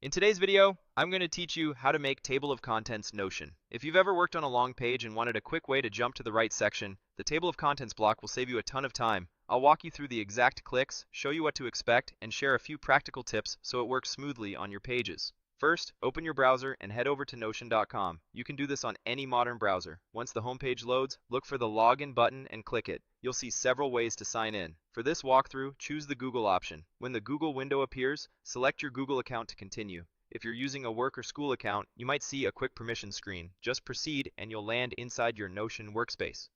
In today's video, I'm going to teach you how to make table of contents Notion. If you've ever worked on a long page and wanted a quick way to jump to the right section, the table of contents block will save you a ton of time. I'll walk you through the exact clicks, show you what to expect, and share a few practical tips so it works smoothly on your pages. First, open your browser and head over to Notion.com. You can do this on any modern browser. Once the homepage loads, look for the Login button and click it. You'll see several ways to sign in. For this walkthrough, choose the Google option. When the Google window appears, select your Google account to continue. If you're using a work or school account, you might see a quick permission screen. Just proceed and you'll land inside your Notion workspace.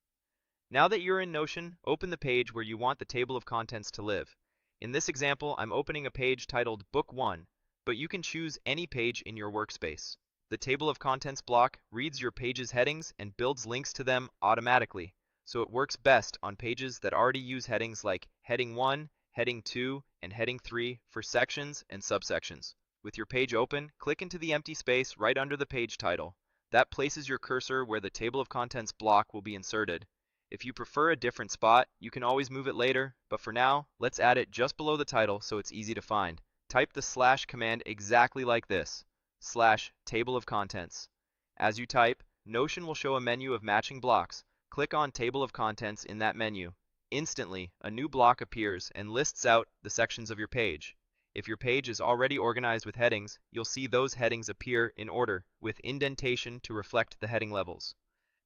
Now that you're in Notion, open the page where you want the table of contents to live. In this example, I'm opening a page titled Book 1, but you can choose any page in your workspace. The table of contents block reads your page's headings and builds links to them automatically, so it works best on pages that already use headings like Heading 1, Heading 2, and Heading 3 for sections and subsections. With your page open, click into the empty space right under the page title. That places your cursor where the table of contents block will be inserted. If you prefer a different spot, you can always move it later, but for now, let's add it just below the title so it's easy to find. Type the slash command exactly like this, /table of contents. As you type, Notion will show a menu of matching blocks. Click on Table of Contents in that menu. Instantly, a new block appears and lists out the sections of your page. If your page is already organized with headings, you'll see those headings appear in order, with indentation to reflect the heading levels.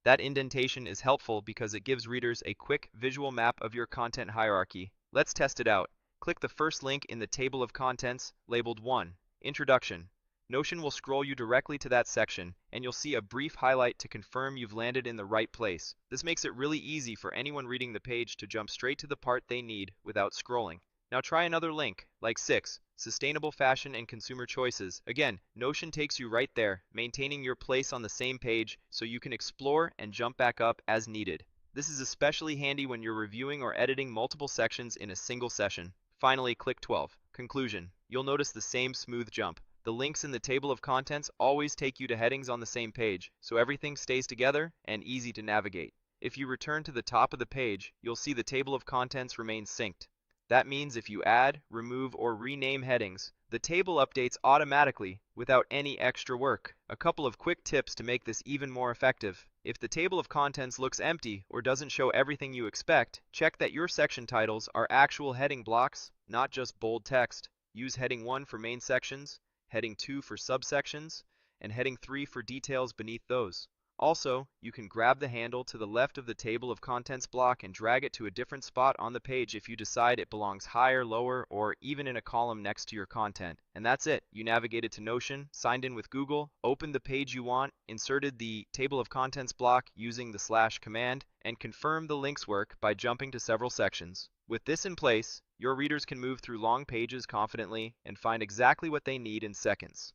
That indentation is helpful because it gives readers a quick visual map of your content hierarchy. Let's test it out. Click the first link in the table of contents labeled 1, Introduction. Notion will scroll you directly to that section, and you'll see a brief highlight to confirm you've landed in the right place. This makes it really easy for anyone reading the page to jump straight to the part they need without scrolling. Now try another link, like 6, Sustainable Fashion and Consumer Choices. Again, Notion takes you right there, maintaining your place on the same page so you can explore and jump back up as needed. This is especially handy when you're reviewing or editing multiple sections in a single session. Finally, click 12, Conclusion. You'll notice the same smooth jump. The links in the table of contents always take you to headings on the same page, so everything stays together and easy to navigate. If you return to the top of the page, you'll see the table of contents remains synced. That means if you add, remove, or rename headings, the table updates automatically without any extra work. A couple of quick tips to make this even more effective. If the table of contents looks empty or doesn't show everything you expect, check that your section titles are actual heading blocks, not just bold text. Use Heading 1 for main sections, Heading 2 for subsections, and Heading 3 for details beneath those. Also, you can grab the handle to the left of the table of contents block and drag it to a different spot on the page if you decide it belongs higher, lower, or even in a column next to your content. And that's it. You navigated to Notion, signed in with Google, opened the page you want, inserted the table of contents block using the / command, and confirmed the links work by jumping to several sections. With this in place, your readers can move through long pages confidently and find exactly what they need in seconds.